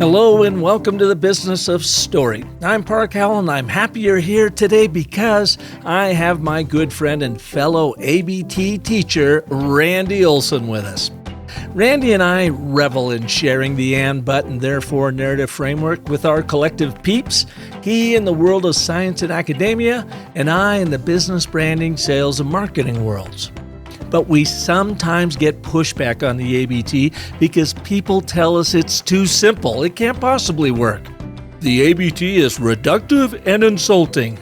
Hello and welcome to the Business of Story. I'm Park Howell and I'm happy you're here today because I have my good friend and fellow ABT teacher, Randy Olson, with us. Randy and I revel in sharing the and, but, and therefore narrative framework with our collective peeps. He in the world of science and academia, and I in the business, branding, sales, and marketing worlds. But we sometimes get pushback on the ABT because people tell us it's too simple. It can't possibly work. The ABT is reductive and insulting.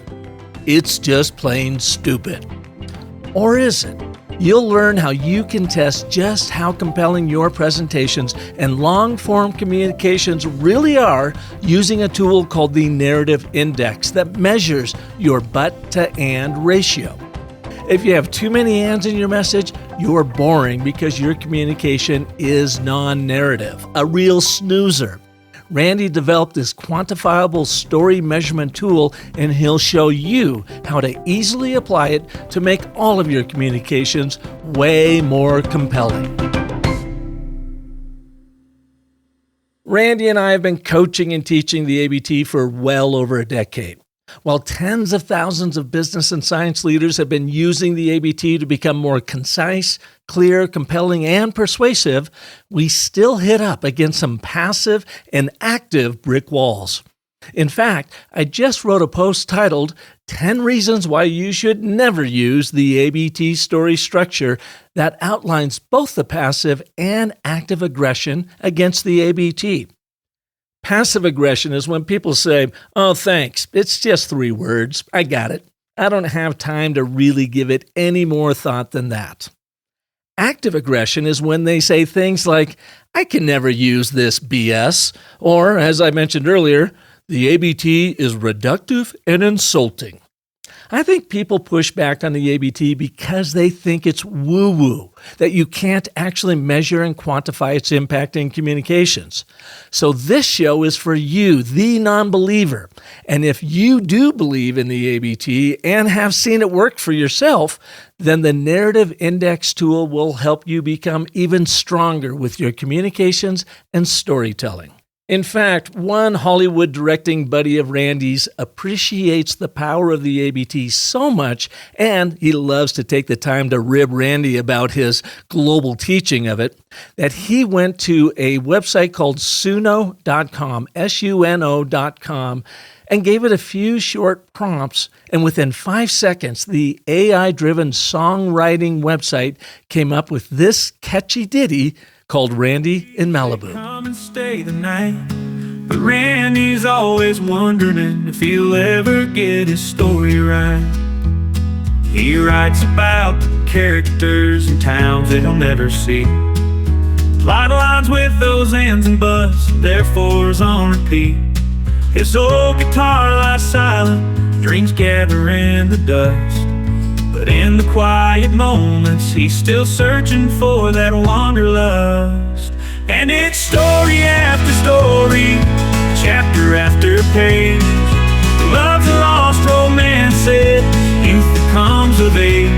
It's just plain stupid. Or is it? You'll learn how you can test just how compelling your presentations and long-form communications really are using a tool called the Narrative Index that measures your but-to-and ratio. If you have too many ands in your message, you're boring because your communication is non-narrative, a real snoozer. Randy developed this quantifiable story measurement tool, and he'll show you how to easily apply it to make all of your communications way more compelling. Randy and I have been coaching and teaching the ABT for well over a decade. While tens of thousands of business and science leaders have been using the ABT to become more concise, clear, compelling, and persuasive, we still hit up against some passive and active brick walls. In fact, I just wrote a post titled 10 Reasons Why You Should Never Use the ABT Story Structure that outlines both the passive and active aggression against the ABT. Passive aggression is when people say, "Oh, thanks, it's just 3 words. I got it. I don't have time to really give it any more thought than that." Active aggression is when they say things like, "I can never use this BS," or, as I mentioned earlier, "The ABT is reductive and insulting." I think people push back on the ABT because they think it's woo-woo, that you can't actually measure and quantify its impact in communications. So this show is for you, the non-believer. And if you do believe in the ABT and have seen it work for yourself, then the Narrative Index tool will help you become even stronger with your communications and storytelling. In fact, one Hollywood directing buddy of Randy's appreciates the power of the ABT so much, and he loves to take the time to rib Randy about his global teaching of it, that he went to a website called Suno.com, SUNO.com, and gave it a few short prompts, and within 5 seconds, the AI-driven songwriting website came up with this catchy ditty called Randy in Malibu. Come and stay the night, but Randy's always wondering if he'll ever get his story right. He writes about the characters and towns that he'll never see. A lot of lines with those ands and buts, therefore is on repeat. His old guitar lies silent, dreams gather in the dust. But in the quiet moments, he's still searching for that wanderlust. And it's story after story, chapter after page. Love's a lost romances, youth that comes of age.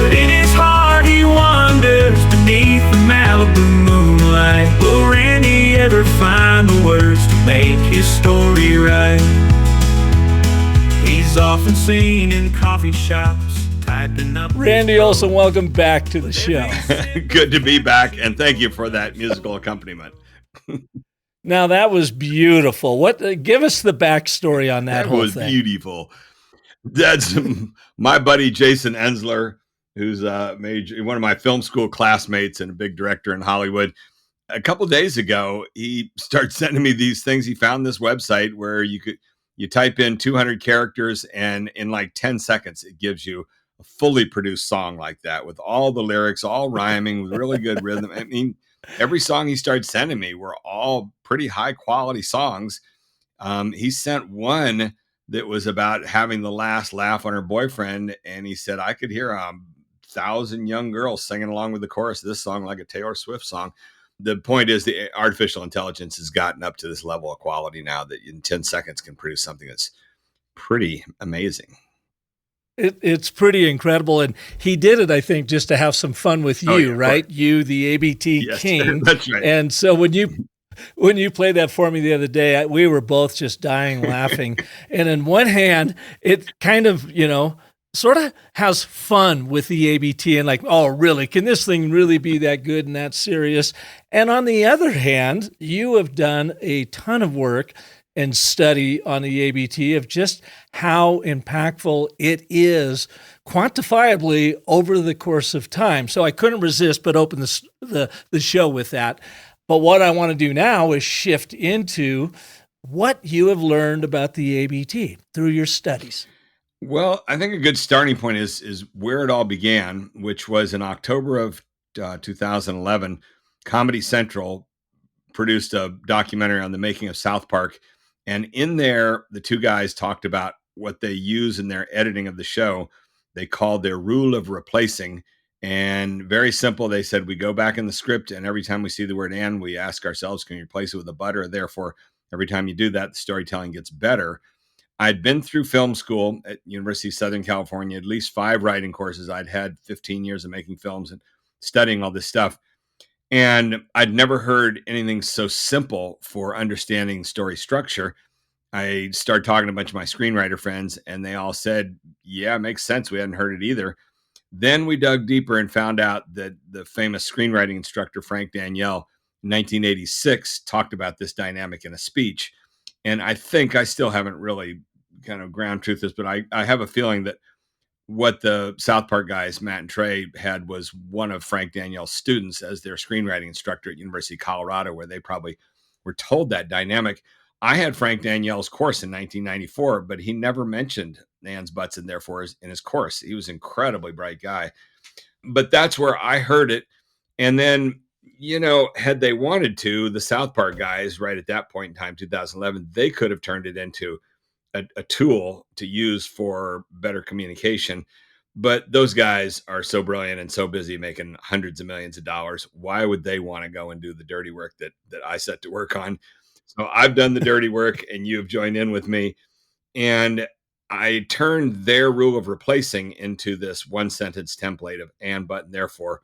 But in his heart he wanders beneath the Malibu moonlight. Will Randy ever find the words to make his story right? He's often seen in coffee shops, Randy Olson, welcome back to the show. Good to be back, and thank you for that musical accompaniment. Now, that was beautiful. Give us the backstory on that whole thing. That was beautiful. That's my buddy Jason Ensler, who's one of my film school classmates and a big director in Hollywood. A couple of days ago, he started sending me these things. He found this website where you type in 200 characters, and in like 10 seconds, it gives you a fully produced song like that with all the lyrics, all rhyming with really good rhythm. I mean, every song he started sending me were all pretty high quality songs. He sent one that was about having the last laugh on her boyfriend. And he said, I could hear 1,000 young girls singing along with the chorus of this song, like a Taylor Swift song. The point is the artificial intelligence has gotten up to this level of quality now that in 10 seconds can produce something that's pretty amazing. It's pretty incredible. And he did it, I think, just to have some fun with you, right? You, the ABT king. That's right. And so when you when you played that for me the other day, we were both just dying laughing. And in one hand, it kind of, sort of has fun with the ABT and like, oh, really? Can this thing really be that good and that serious? And on the other hand, you have done a ton of work and study on the ABT of just how impactful it is quantifiably over the course of time. So I couldn't resist but open the show with that. But what I want to do now is shift into what you have learned about the ABT through your studies. Well, I think a good starting point is where it all began, which was in October of 2011. Comedy Central produced a documentary on the making of South Park. And in there, the two guys talked about what they use in their editing of the show. They called their rule of replacing. And very simple, they said, we go back in the script, and every time we see the word "and," we ask ourselves, can you replace it with a "but"? Or therefore, every time you do that, the storytelling gets better. I'd been through film school at University of Southern California, at least 5 writing courses. I'd had 15 years of making films and studying all this stuff. And I'd never heard anything so simple for understanding story structure. I started talking to a bunch of my screenwriter friends, and they all said, yeah, it makes sense. We hadn't heard it either. Then we dug deeper and found out that the famous screenwriting instructor, Frank Daniel, in 1986, talked about this dynamic in a speech. And I think I still haven't really kind of ground truth this, but I have a feeling that what the South Park guys, Matt and Trey, had was one of Frank Daniel's students as their screenwriting instructor at University of Colorado, where they probably were told that dynamic. I had Frank Daniel's course in 1994, but he never mentioned ands, buts, and therefores in his course. He was an incredibly bright guy. But that's where I heard it. And then, had they wanted to, the South Park guys, right at that point in time, 2011, they could have turned it into a tool to use for better communication. But those guys are so brilliant and so busy making hundreds of millions of dollars. Why would they want to go and do the dirty work that I set to work on? So I've done the dirty work, and you have joined in with me. And I turned their rule of replacing into this one sentence template of "and," "but," and "therefore,"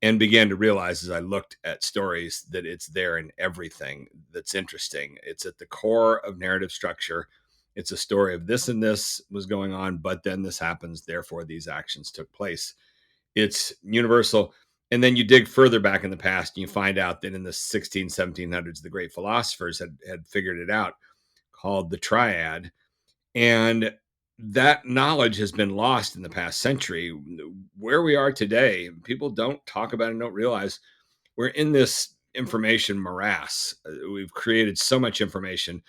and began to realize as I looked at stories that it's there in everything that's interesting. It's at the core of narrative structure. It's a story of this and this was going on, but then this happens, therefore these actions took place. It's universal. And then you dig further back in the past and you find out that in the 1700s, the great philosophers had figured it out, called the triad. And that knowledge has been lost in the past century. Where we are today, people don't talk about it and don't realize we're in this information morass. We've created so much information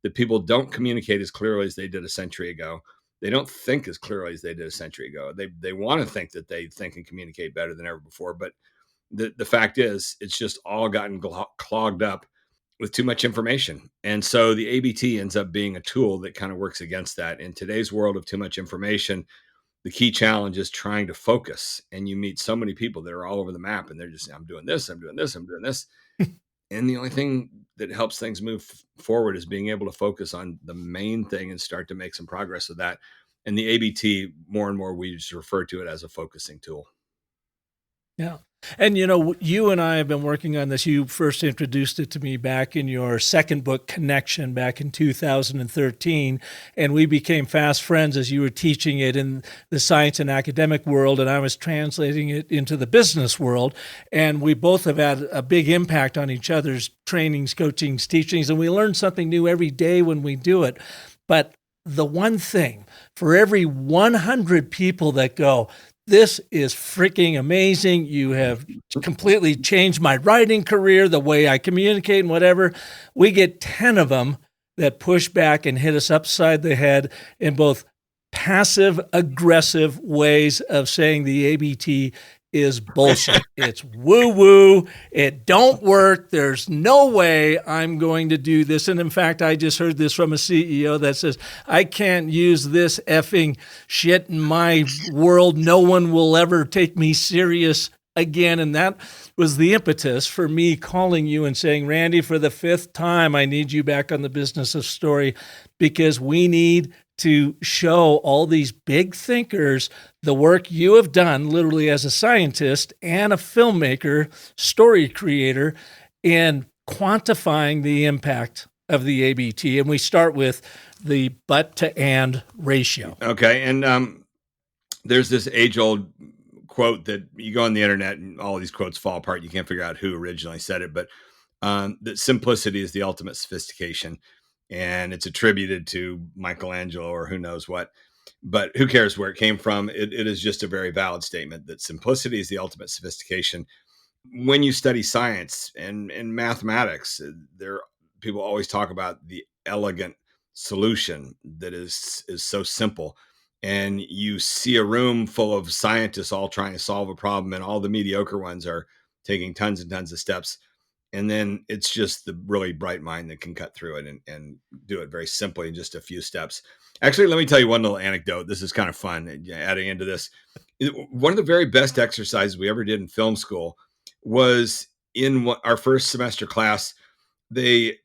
that people don't communicate as clearly as they did a century ago. They don't think as clearly as they did a century ago. They want to think that they think and communicate better than ever before. But the fact is, it's just all gotten clogged up with too much information. And so the ABT ends up being a tool that kind of works against that. In today's world of too much information, the key challenge is trying to focus. And you meet so many people that are all over the map, and they're just, I'm doing this, I'm doing this, I'm doing this. And the only thing that helps things move forward is being able to focus on the main thing and start to make some progress with that. And the ABT, more and more, we just refer to it as a focusing tool. Yeah. And, you and I have been working on this. You first introduced it to me back in your second book, Connection, back in 2013. And we became fast friends as you were teaching it in the science and academic world, and I was translating it into the business world. And we both have had a big impact on each other's trainings, coachings, teachings, and we learn something new every day when we do it. But the one thing, for every 100 people that go, this is freaking amazing, you have completely changed my writing career, the way I communicate and whatever, we get 10 of them that push back and hit us upside the head in both passive, aggressive ways of saying the ABT is bullshit. It's woo-woo. It don't work. There's no way I'm going to do this. And in fact, I just heard this from a CEO that says, I can't use this effing shit in my world. No one will ever take me serious again. And that was the impetus for me calling you and saying, Randy, for the 5th time, I need you back on the Business of Story, because we need to show all these big thinkers the work you have done literally as a scientist and a filmmaker, story creator, and quantifying the impact of the ABT. And we start with the but to and ratio. Okay. And there's this age-old quote that you go on the internet and all these quotes fall apart. You can't figure out who originally said it, but that simplicity is the ultimate sophistication. And it's attributed to Michelangelo or who knows what. But who cares where it came from? It is just a very valid statement that simplicity is the ultimate sophistication. When you study science and mathematics, people always talk about the elegant solution that is so simple. And you see a room full of scientists all trying to solve a problem, and all the mediocre ones are taking tons and tons of steps. And then it's just the really bright mind that can cut through it and do it very simply in just a few steps. Actually, let me tell you one little anecdote. This is kind of fun adding into this. One of the very best exercises we ever did in film school was in our first semester class. They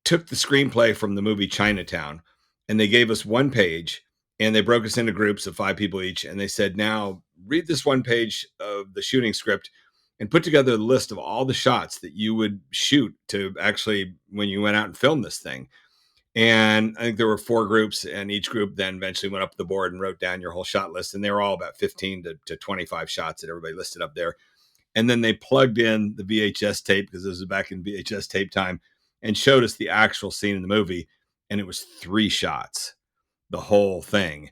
took the screenplay from the movie Chinatown, and they gave us one page, and they broke us into groups of 5 people each. And they said, now read this one page of the shooting script and put together a list of all the shots that you would shoot to actually when you went out and filmed this thing. And I think there were 4 groups, and each group then eventually went up to the board and wrote down your whole shot list. And they were all about 15 to 25 shots that everybody listed up there. And then they plugged in the VHS tape, because this was back in VHS tape time, and showed us the actual scene in the movie. And it was 3 shots, the whole thing.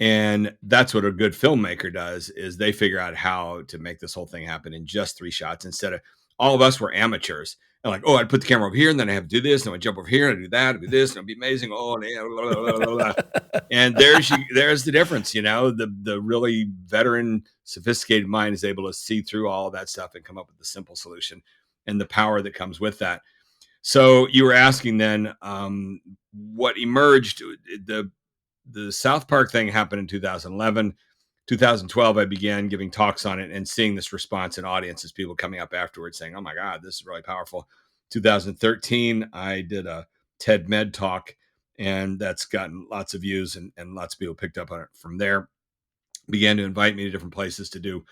And that's what a good filmmaker does, is they figure out how to make this whole thing happen in just 3 shots. Instead of, all of us were amateurs. And like, oh, I'd put the camera over here, and then I have to do this, and I'd jump over here, and I'd do that, and do this, and it'd be amazing. Oh, and blah, blah, blah, blah. And there's the difference, the really veteran, sophisticated mind is able to see through all of that stuff and come up with a simple solution, and the power that comes with that. So you were asking then, what emerged, the South Park thing happened in 2011. 2012, I began giving talks on it and seeing this response in audiences, people coming up afterwards saying, oh my God, this is really powerful. 2013, I did a TED Med talk, and that's gotten lots of views, and lots of people picked up on it from there. Began to invite me to different places to do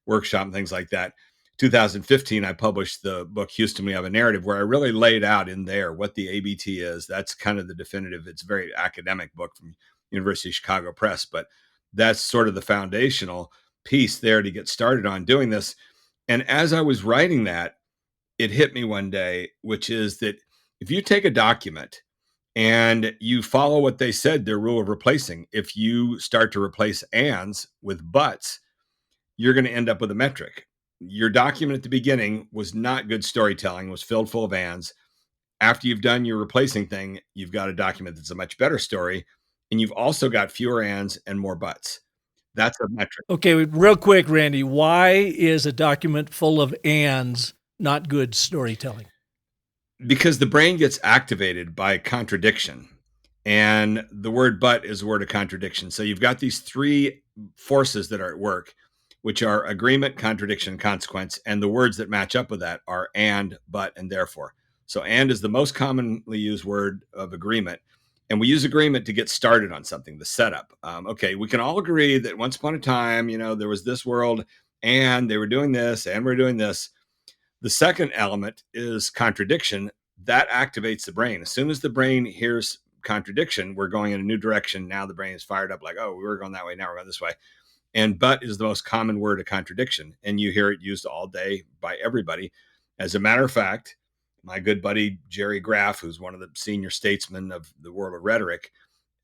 workshop and things like that. 2015, I published the book, Houston, We Have a Narrative, where I really laid out in there what the ABT is. That's kind of the definitive. It's a very academic book from University of Chicago Press, but that's sort of the foundational piece there to get started on doing this. And as I was writing that, it hit me one day, which is that if you take a document and you follow what they said, their rule of replacing, if you start to replace ands with buts, you're going to end up with a metric. Your document at the beginning was not good storytelling, was filled full of ands. After you've done your replacing thing, you've got a document that's a much better story. And you've also got fewer ands and more buts. That's a metric. Okay, real quick, Randy, why is a document full of ands not good storytelling? Because the brain gets activated by contradiction. And the word but is a word of contradiction. So you've got these 3 forces that are at work, which are agreement, contradiction, consequence. And the words that match up with that are and, but, and therefore. So and is the most commonly used word of agreement. And we use agreement to get started on something, the setup. Okay, we can all agree that once upon a time, there was this world, and they were doing this, and we're doing this. The second element is contradiction. That activates the brain. As soon as the brain hears contradiction, we're going in a new direction. Now the brain is fired up like, oh, we were going that way, now we're going this way. And but is the most common word of contradiction. And you hear it used all day by everybody. As a matter of fact, my good buddy, Jerry Graff, who's one of the senior statesmen of the world of rhetoric,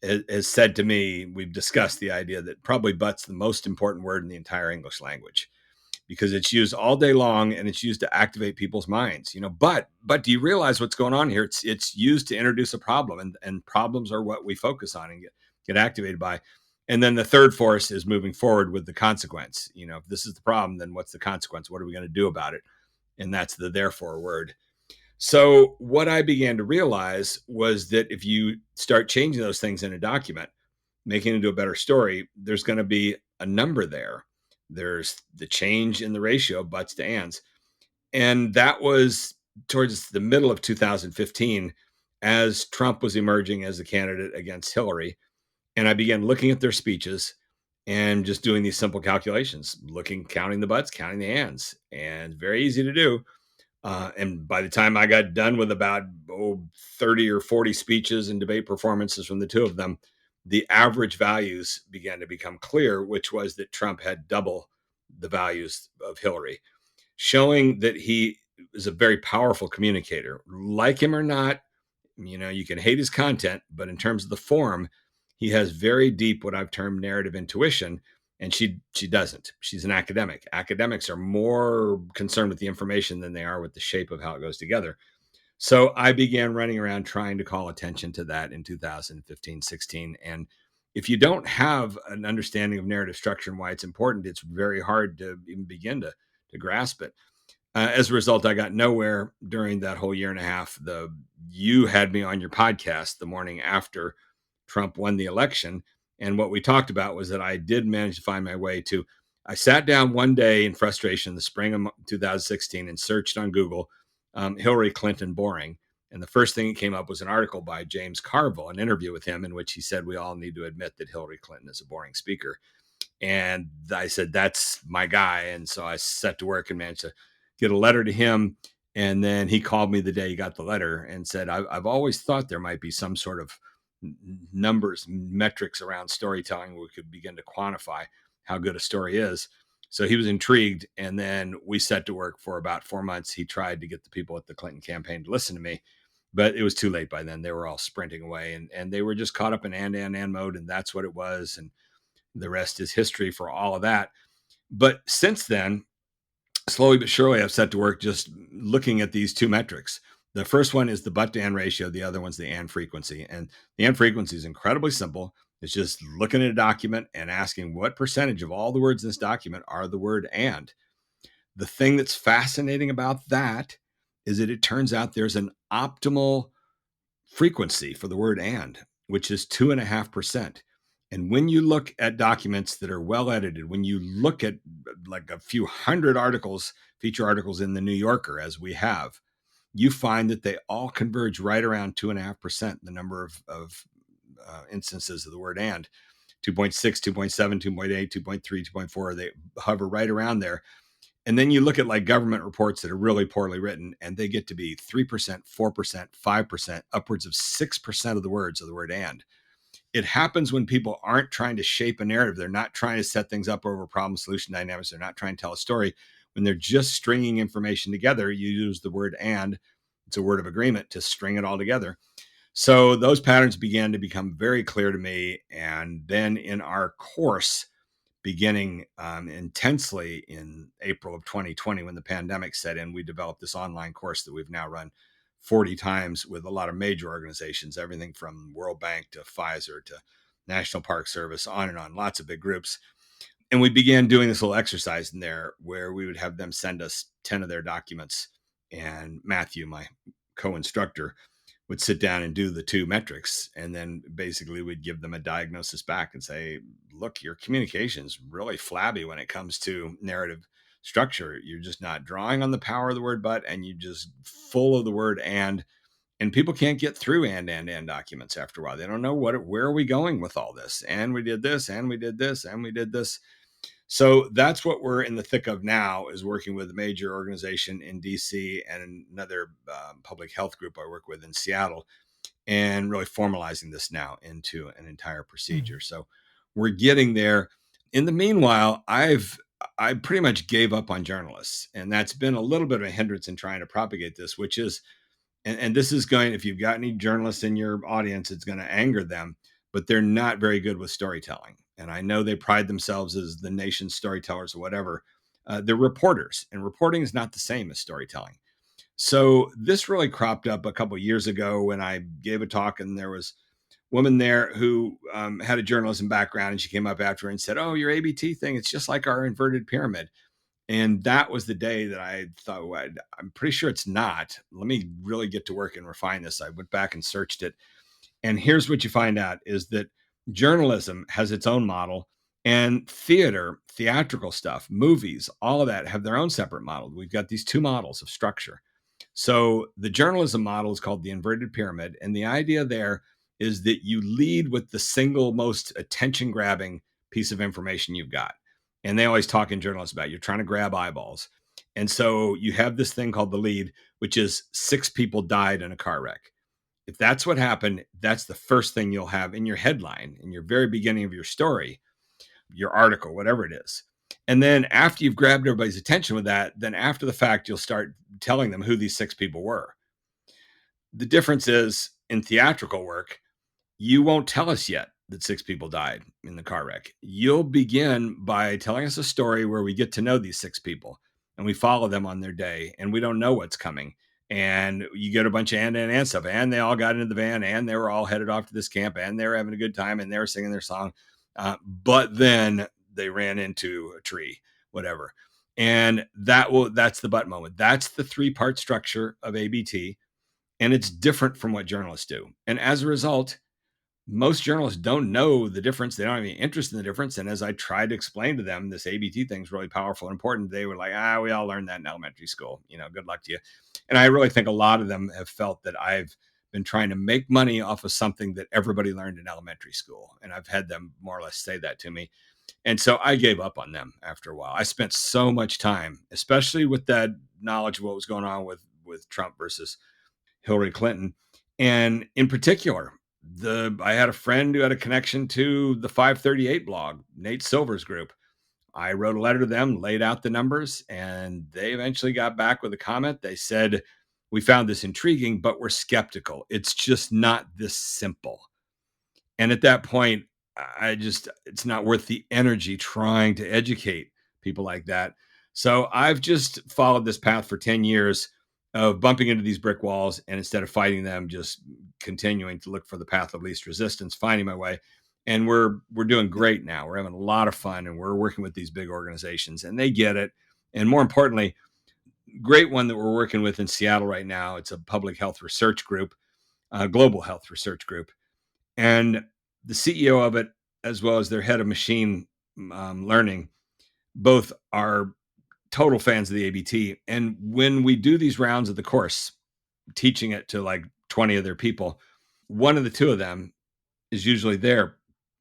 has said to me, we've discussed the idea that probably but's the most important word in the entire English language, because it's used all day long and it's used to activate people's minds. But do you realize what's going on here? It's used to introduce a problem, and problems are what we focus on and get activated by. And then the third force is moving forward with the consequence. If this is the problem, then what's the consequence? What are we going to do about it? And that's the therefore word. So what I began to realize was that if you start changing those things in a document, making it into a better story, there's going to be a number there. There's the change in the ratio of buts to ands. And that was towards the middle of 2015, as Trump was emerging as a candidate against Hillary. And I began looking at their speeches and just doing these simple calculations, counting the buts, counting the ands, and very easy to do. And by the time I got done with about 30 or 40 speeches and debate performances from the two of them, the average values began to become clear, which was that Trump had double the values of Hillary, showing that he is a very powerful communicator. Like him or not, you can hate his content, but in terms of the form, he has very deep, what I've termed narrative intuition. And she doesn't. She's an academic. Academics are more concerned with the information than they are with the shape of how it goes together. So I began running around trying to call attention to that in 2015, 16. And if you don't have an understanding of narrative structure and why it's important, it's very hard to even begin to grasp it. As a result, I got nowhere during that whole year and a half. You had me on your podcast the morning after Trump won the election. And what we talked about was that I did manage to find my way to, I sat down one day in frustration in the spring of 2016 and searched on Google, Hillary Clinton boring. And the first thing that came up was an article by James Carville, an interview with him in which he said, we all need to admit that Hillary Clinton is a boring speaker. And I said, that's my guy. And so I set to work and managed to get a letter to him. And then he called me the day he got the letter and said, I've always thought there might be some sort of numbers, metrics around storytelling where we could begin to quantify how good a story is. So he was intrigued. And then we set to work for about 4 months. He tried to get the people at the Clinton campaign to listen to me, but it was too late by then. They were all sprinting away and they were just caught up in and mode. And that's what it was. And the rest is history for all of that. But since then, slowly but surely, I've set to work just looking at these two metrics. The first one is the but-to-and ratio. The other one's the and frequency. And the and frequency is incredibly simple. It's just looking at a document and asking what percentage of all the words in this document are the word and. The thing that's fascinating about that is that it turns out there's an optimal frequency for the word and, which is 2.5%. And when you look at documents that are well edited, when you look at like a few hundred articles, feature articles in the New Yorker, as we have, you find that they all converge right around 2.5%, the number of instances of the word and. 2.6, 2.7, 2.8, 2.3, 2.4, they hover right around there. And then you look at like government reports that are really poorly written, and they get to be 3%, 4%, 5%, upwards of 6% of the words of the word and. It happens when people aren't trying to shape a narrative. They're not trying to set things up over problem solution dynamics. They're not trying to tell a story. When they're just stringing information together, you use the word and. It's a word of agreement to string it all together. So those patterns began to become very clear to me. And then in our course, beginning intensely in April of 2020, when the pandemic set in, we developed this online course that we've now run 40 times with a lot of major organizations, everything from World Bank to Pfizer to National Park Service, on and on, lots of big groups. And we began doing this little exercise in there where we would have them send us 10 of their documents. And Matthew, my co-instructor, would sit down and do the two metrics. And then basically we'd give them a diagnosis back and say, look, your communication's really flabby when it comes to narrative structure. You're just not drawing on the power of the word but, and you just full of the word and people can't get through and documents after a while. They don't know where are we going with all this? And we did this, and we did this, and we did this. So that's what we're in the thick of now, is working with a major organization in DC and another public health group I work with in Seattle, and really formalizing this now into an entire procedure. So we're getting there. In the meanwhile, I pretty much gave up on journalists, and that's been a little bit of a hindrance in trying to propagate this, which is, and this is going, if you've got any journalists in your audience, it's going to anger them, but they're not very good with storytelling. And I know they pride themselves as the nation's storytellers or whatever. They're reporters, and reporting is not the same as storytelling. So this really cropped up a couple of years ago when I gave a talk, and there was a woman there who had a journalism background, and she came up after and said, "Oh, your ABT thing, it's just like our inverted pyramid." And that was the day that I thought, well, I'm pretty sure it's not. Let me really get to work and refine this. I went back and searched it. And here's what you find out is that journalism has its own model, and theatrical stuff, movies, all of that have their own separate model. We've got these two models of structure. So the journalism model is called the inverted pyramid. And the idea there is that you lead with the single most attention grabbing piece of information you've got. And they always talk in journalists about you're trying to grab eyeballs. And so you have this thing called the lead, which is 6 people died in a car wreck. If that's what happened, that's the first thing you'll have in your headline, in your very beginning of your story, your article, whatever it is. And then after you've grabbed everybody's attention with that, then after the fact, you'll start telling them who these 6 people were. The difference is in theatrical work, you won't tell us yet that 6 people died in the car wreck. You'll begin by telling us a story where we get to know these 6 people and we follow them on their day and we don't know what's coming. And you get a bunch of and stuff. And they all got into the van and they were all headed off to this camp and they were having a good time and they were singing their song. But then they ran into a tree, whatever. And that's the but moment. That's the 3-part structure of ABT. And it's different from what journalists do. And as a result, most journalists don't know the difference. They don't have any interest in the difference. And as I tried to explain to them, this ABT thing is really powerful and important. They were like, we all learned that in elementary school. Good luck to you. And I really think a lot of them have felt that I've been trying to make money off of something that everybody learned in elementary school. And I've had them more or less say that to me. And so I gave up on them after a while. I spent so much time, especially with that knowledge of what was going on with Trump versus Hillary Clinton. And in particular, I had a friend who had a connection to the 538 blog, Nate Silver's group. I wrote a letter to them, laid out the numbers, and they eventually got back with a comment. They said, we found this intriguing, but we're skeptical. It's just not this simple. And at that point, it's not worth the energy trying to educate people like that. So I've just followed this path for 10 years of bumping into these brick walls, and instead of fighting them, just continuing to look for the path of least resistance, finding my way. And we're doing great now. We're having a lot of fun, and we're working with these big organizations, and they get it. And more importantly, great one that we're working with in Seattle right now. It's a public health research group, global health research group, and the CEO of it, as well as their head of machine learning, both are total fans of the ABT. And when we do these rounds of the course, teaching it to like 20 of their people, one of the 2 of them is usually there.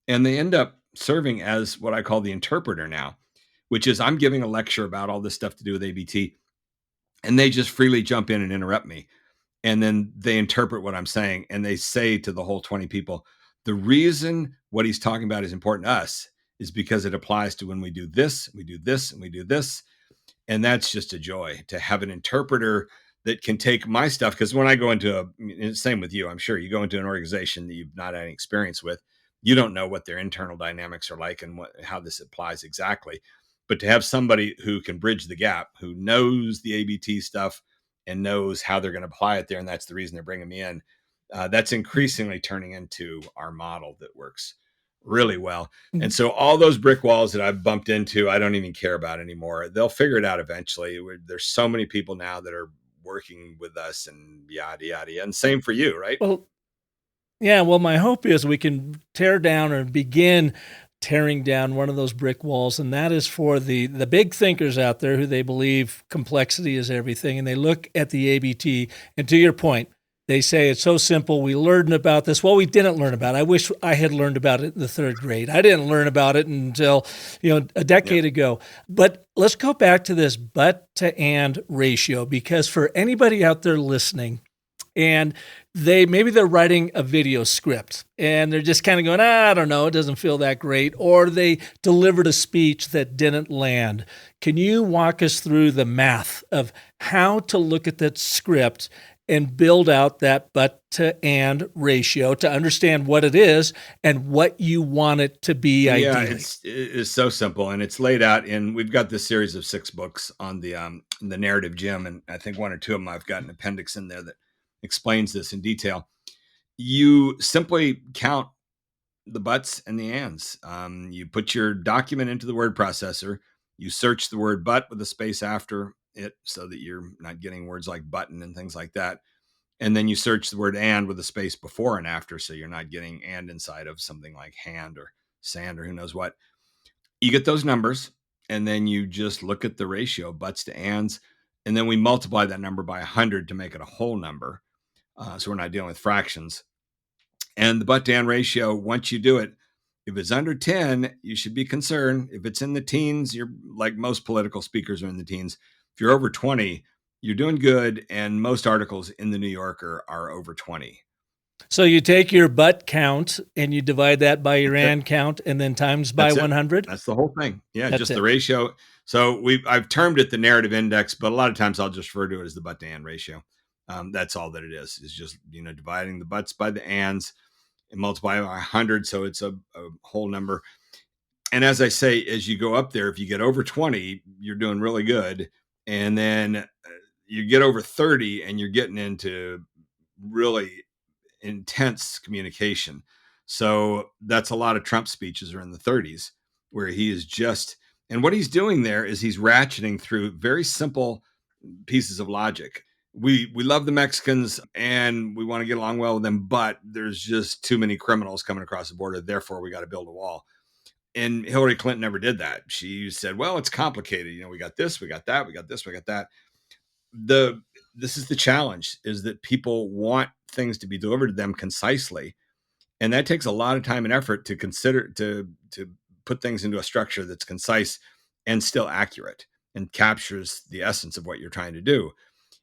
And they end up serving as what I call the interpreter now, which is I'm giving a lecture about all this stuff to do with ABT. And they just freely jump in and interrupt me. And then they interpret what I'm saying. And they say to the whole 20 people, the reason what he's talking about is important to us is because it applies to when we do this, we do this, and we do this. And that's just a joy to have an interpreter that can take my stuff. Because when I go into same with you, I'm sure you go into an organization that you've not had any experience with, you don't know what their internal dynamics are like and how this applies exactly. But to have somebody who can bridge the gap, who knows the ABT stuff and knows how they're going to apply it there, and that's the reason they're bringing me in, that's increasingly turning into our model that works really well. And so all those brick walls that I've bumped into, I don't even care about anymore. They'll figure it out eventually. There's so many people now that are working with us and yada, yada. And same for you, right? Well, yeah. Well, my hope is we can tear down or begin tearing down one of those brick walls. And that is for the big thinkers out there who they believe complexity is everything. And they look at the ABT. And to your point, they say it's so simple. We learned about this. Well, we didn't learn about it. I wish I had learned about it in the 3rd grade. I didn't learn about it until, a decade ago. But let's go back to this but to and ratio, because for anybody out there listening, and maybe they're writing a video script and they're just kind of going, I don't know, it doesn't feel that great. Or they delivered a speech that didn't land. Can you walk us through the math of how to look at that script and build out that but to and ratio to understand what it is and what you want it to be ideally? It's so simple, and it's laid out we've got this series of 6 books on the narrative gym, and I think 1 or 2 of them I've got an appendix in there that explains this in detail. You simply count the buts and the ands. You put your document into the word processor, you search the word but with a space after it so that you're not getting words like button and things like that. And then you search the word and with a space before and after, so you're not getting and inside of something like hand or sand or who knows what. You get those numbers, and then you just look at the ratio, buts to ands, and then we multiply that number by 100 to make it a whole number. So we're not dealing with fractions. And the but to and ratio, once you do it, if it's under 10, you should be concerned. If it's in the teens, you're like most political speakers are in the teens, If you're over 20, you're doing good. And most articles in the New Yorker are over 20. So you take your butt count and you divide that by your That's it. and count and then times by That's it. 100. That's the whole thing. Yeah, That's just it. the ratio. So I've termed it the narrative index, but a lot of times I'll just refer to it as the butt to and ratio. That's all that it is just, dividing the butts by the ands and multiply by 100. So it's a whole number. And as I say, as you go up there, if you get over 20, you're doing really good. And then you get over 30 and you're getting into really intense communication. So that's a lot of Trump speeches are in the 30s where he is just, and what he's doing there is he's ratcheting through very simple pieces of logic. We love the Mexicans and we want to get along well with them, but there's just too many criminals coming across the border. Therefore, we got to build a wall. And Hillary Clinton never did that. She said, well, it's complicated. We got this, we got that, we got this, we got that. This is the challenge, is that people want things to be delivered to them concisely. And that takes a lot of time and effort to consider, to put things into a structure that's concise and still accurate and captures the essence of what you're trying to do.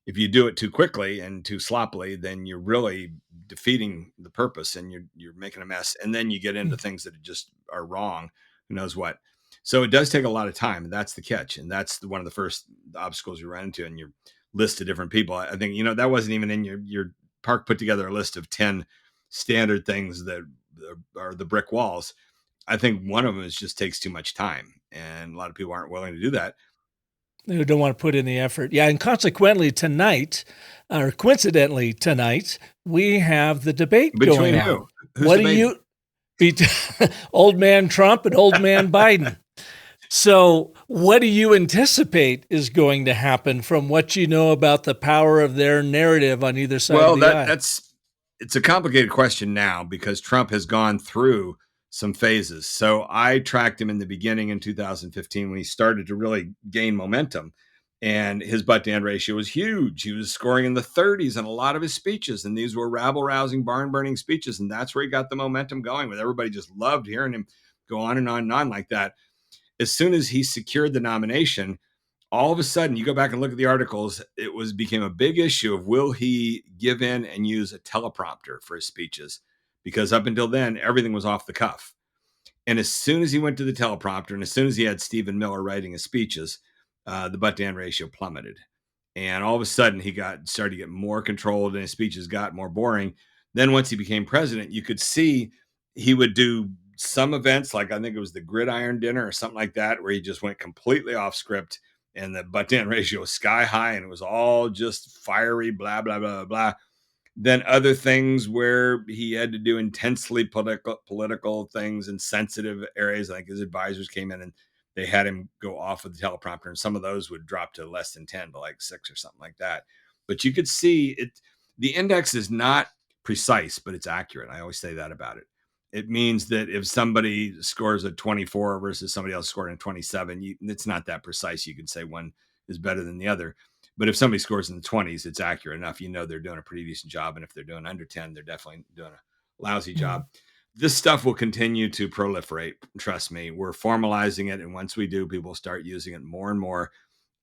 If you do it too quickly and too sloppily, then you're really defeating the purpose and you're making a mess. And then you get into things that just are wrong, who knows what. So it does take a lot of time. And that's the catch. And that's one of the first obstacles you run into in your list of different people. I think, that wasn't even in your Park put together a list of 10 standard things that are the brick walls. I think one of them just takes too much time. And a lot of people aren't willing to do that. Who don't want to put in the effort. Yeah. And consequently tonight, or coincidentally tonight, we have the debate Between going who? on. Who's What debating? do you, old man Trump and old man Biden. So what do you anticipate is going to happen from what you know about the power of their narrative on either side of the aisle? It's a complicated question now because Trump has gone through some phases. So I tracked him in the beginning in 2015 when he started to really gain momentum, and his butt to end ratio was huge. He was scoring in the 30s in a lot of his speeches, and these were rabble rousing, barn burning speeches. And that's where he got the momentum going, with everybody just loved hearing him go on and on and on like that. As soon as he secured the nomination, all of a sudden, you go back and look at the articles, it became a big issue of, will he give in and use a teleprompter for his speeches? Because up until then, everything was off the cuff. And as soon as he went to the teleprompter, and as soon as he had Stephen Miller writing his speeches, the butt to end ratio plummeted. And all of a sudden, he started to get more controlled, and his speeches got more boring. Then once he became president, you could see he would do some events, like I think it was the Gridiron Dinner or something like that, where he just went completely off script, and the butt to end ratio was sky high, and it was all just fiery, blah, blah, blah, blah. Then other things where he had to do intensely political things in sensitive areas, like his advisors came in and they had him go off with the teleprompter, and some of those would drop to less than 10 to like 6 or something like that. But you could see it. The index is not precise, but it's accurate. I always say that about it. It means that if somebody scores a 24 versus somebody else scoring a 27, it's not that precise. You can say one is better than the other. But if somebody scores in the 20s, it's accurate enough. They're doing a pretty decent job. And if they're doing under 10, they're definitely doing a lousy job. This stuff will continue to proliferate. Trust me, we're formalizing it. And once we do, people will start using it more and more.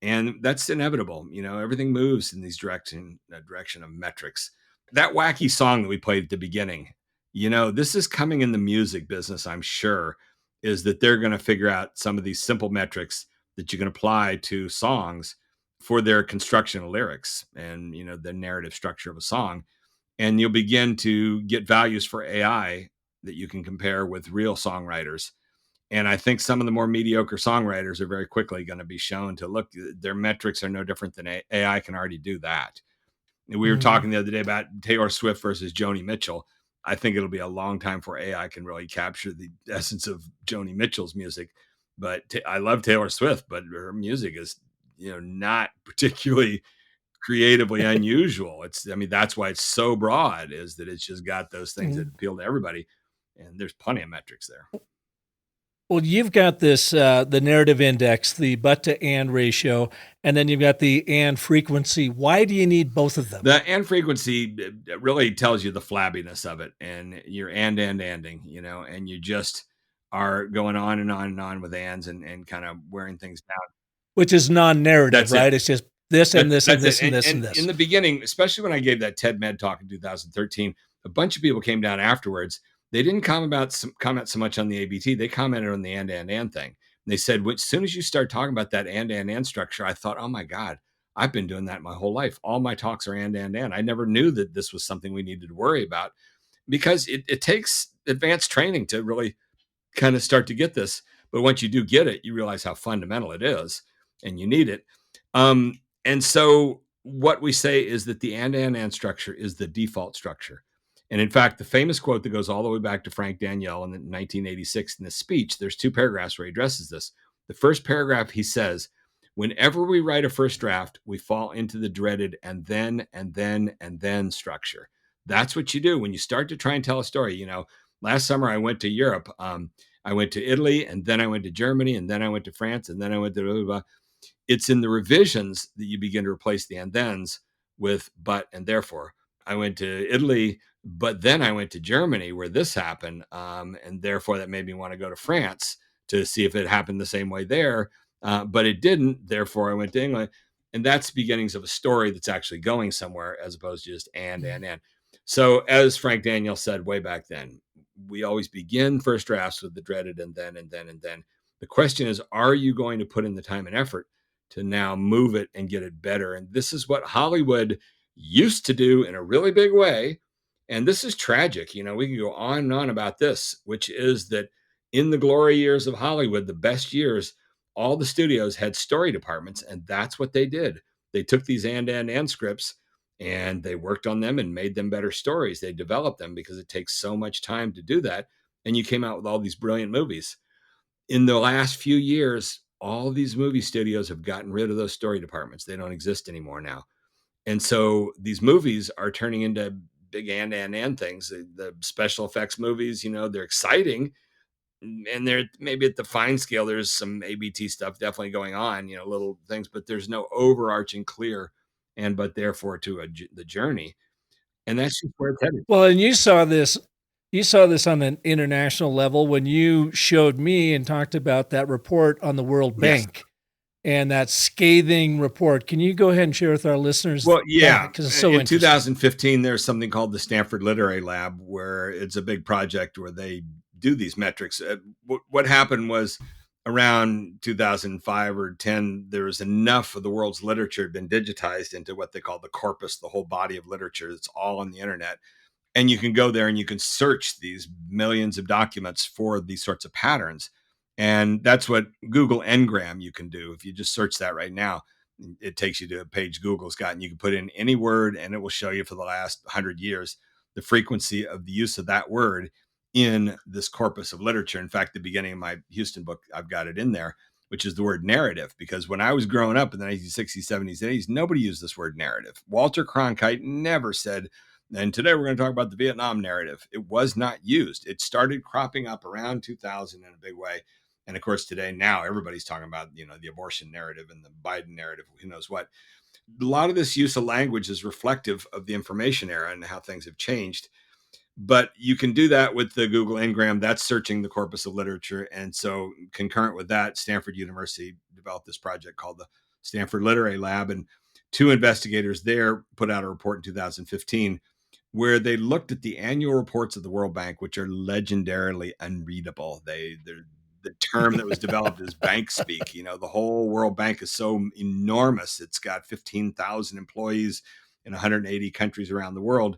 And that's inevitable. Everything moves in these direction of metrics. That wacky song that we played at the beginning, this is coming in the music business, I'm sure, is that they're going to figure out some of these simple metrics that you can apply to songs for their construction of lyrics and, the narrative structure of a song. And you'll begin to get values for AI that you can compare with real songwriters. And I think some of the more mediocre songwriters are very quickly going to be shown to look, their metrics are no different than AI can already do that. And we were talking the other day about Taylor Swift versus Joni Mitchell. I think it'll be a long time before AI can really capture the essence of Joni Mitchell's music. But I love Taylor Swift, but her music is, not particularly creatively unusual. That's why it's so broad, is that it's just got those things that appeal to everybody. And there's plenty of metrics there. Well, you've got this, the narrative index, the butt to and ratio, and then you've got the and frequency. Why do you need both of them? The and frequency really tells you the flabbiness of it, and you're ending, and you just are going on and on and on with ands and kind of wearing things down. which is non-narrative, That's it. right? It's just this and this and That's this it. and this and And this. in the beginning, especially when I gave that TED Med talk in 2013, a bunch of people came down afterwards. They didn't comment so much on the ABT. They commented on the and thing. They said, as soon as you start talking about that and structure, I thought, oh my God, I've been doing that my whole life. All my talks are and. I never knew that this was something we needed to worry about, because it takes advanced training to really kind of start to get this. But once you do get it, you realize how fundamental it is, and you need it. And so what we say is that the and structure is the default structure. And in fact, the famous quote that goes all the way back to Frank Daniel in 1986 in this speech, there's 2 paragraphs where he addresses this. The first paragraph, he says, whenever we write a first draft, we fall into the dreaded and then structure. That's what you do when you start to try and tell a story. You know, last summer I went to Europe. I went to Italy, and then I went to Germany, and then I went to France, and then I went to blah, blah, blah. It's in the revisions that you begin to replace the and thens with but and therefore. I went to Italy, but then I went to Germany where this happened. And therefore that made me want to go to France to see if it happened the same way there. But it didn't. Therefore I went to England. And that's beginnings of a story that's actually going somewhere, as opposed to just and. So as Frank Daniel said way back then, we always begin first drafts with the dreaded and then. The question is, are you going to put in the time and effort to now move it and get it better? And this is what Hollywood used to do in a really big way. And this is tragic. You know, we can go on and on about this, which is that in the glory years of Hollywood, the best years, all the studios had story departments, and that's what they did. They took these and scripts and they worked on them and made them better stories. They developed them because it takes so much time to do that. And you came out with all these brilliant movies. In the last few years, all these movie studios have gotten rid of those story departments. They don't exist anymore now. And so these movies are turning into big and things. The special effects movies, you know, they're exciting. And they're maybe at the fine scale, there's some ABT stuff definitely going on, you know, little things, but there's no overarching clear and but therefore to the journey. And that's just where it's headed. Well, and you saw this on an international level when you showed me and talked about that report on the World Yes. Bank and that scathing report. Can you go ahead and share with our listeners? Well, yeah, because it's so in interesting. 2015, there's something called the Stanford Literary Lab, where it's a big project where they do these metrics. What happened was around 2005 or 10, there was enough of the world's literature had been digitized into what they call the corpus, the whole body of literature. It's all on the internet. And you can go there and you can search these millions of documents for these sorts of patterns. And that's what Google Ngram you can do. If you just search that right now, it takes you to a page Google's got, and you can put in any word and it will show you for the last 100 years the frequency of the use of that word in this corpus of literature. In fact, the beginning of my Houston book, I've got it in there, which is the word narrative, because when I was growing up in the 1960s, 70s, 80s, nobody used this word narrative. Walter Cronkite never said, and today we're going to talk about the Vietnam narrative. It was not used. It started cropping up around 2000 in a big way. And of course, today, now everybody's talking about, you know, the abortion narrative and the Biden narrative, who knows what. A lot of this use of language is reflective of the information era and how things have changed. But you can do that with the Google Ngram. That's searching the corpus of literature. And so concurrent with that, Stanford University developed this project called the Stanford Literary Lab. And 2 investigators there put out a report in 2015 where they looked at the annual reports of the World Bank, which are legendarily unreadable. The term that was developed is bank speak. You know, the whole World Bank is so enormous. It's got 15,000 employees in 180 countries around the world.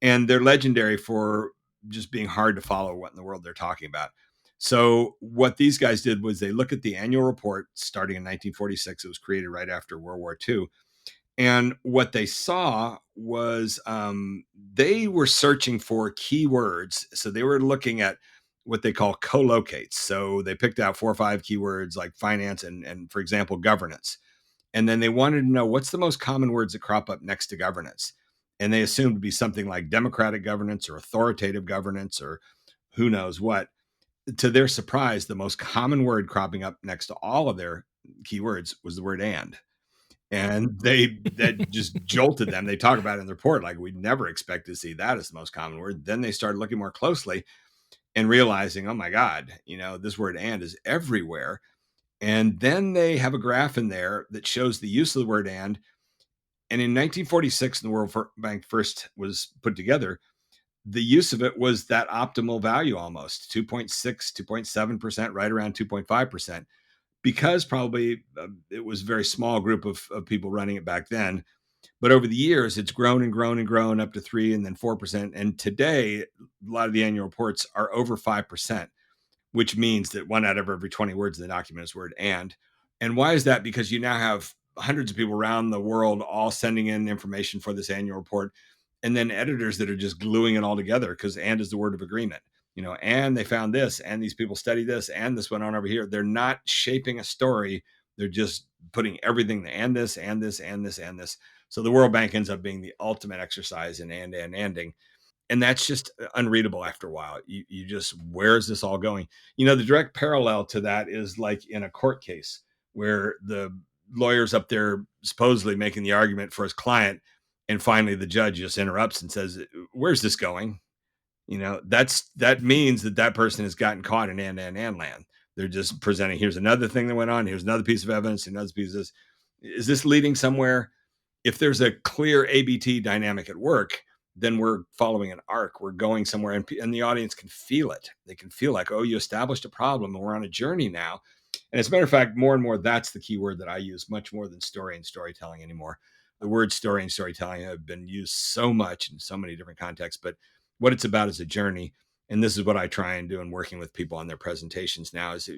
And they're legendary for just being hard to follow what in the world they're talking about. So what these guys did was they look at the annual report starting in 1946. It was created right after World War II. And what they saw was they were searching for keywords. So they were looking at what they call collocates. So they picked out 4 or 5 keywords like finance and for example, governance. And then they wanted to know what's the most common words that crop up next to governance. And they assumed to be something like democratic governance or authoritative governance or who knows what. To their surprise, the most common word cropping up next to all of their keywords was the word and. And that just jolted them. They talk about it in the report like we'd never expect to see that as the most common word. Then they started looking more closely and realizing, oh my God, you know, this word and is everywhere. And then they have a graph in there that shows the use of the word and in 1946, when the World Bank first was put together, the use of it was that optimal value, almost 2.6, 2.7%, right around 2.5%, because probably it was a very small group of people running it back then. But over the years, it's grown and grown and grown up to 3 and then 4%. And today, a lot of the annual reports are over 5%, which means that 1 out of every 20 words in the document is word and. And why is that? Because you now have hundreds of people around the world all sending in information for this annual report, and then editors that are just gluing it all together, because and is the word of agreement. And they found this, and these people studied this, and this went on over here. They're not shaping a story. They're just putting everything, and this, and this, and this, and this. So the World Bank ends up being the ultimate exercise in anding. And that's just unreadable after a while. You just, where is this all going? The direct parallel to that is like in a court case where the lawyer's up there supposedly making the argument for his client, and finally the judge just interrupts and says, where's this going? That means that person has gotten caught in and land. They're just presenting, here's another thing that went on, here's another piece of evidence, another piece of this. Is this leading somewhere? If there's a clear ABT dynamic at work, then we're following an arc. We're going somewhere, and the audience can feel it. They can feel like, oh, you established a problem and we're on a journey now. And as a matter of fact, more and more, that's the key word that I use, much more than story and storytelling anymore. The word story and storytelling have been used so much in so many different contexts, but what it's about is a journey. And this is what I try and do in working with people on their presentations now is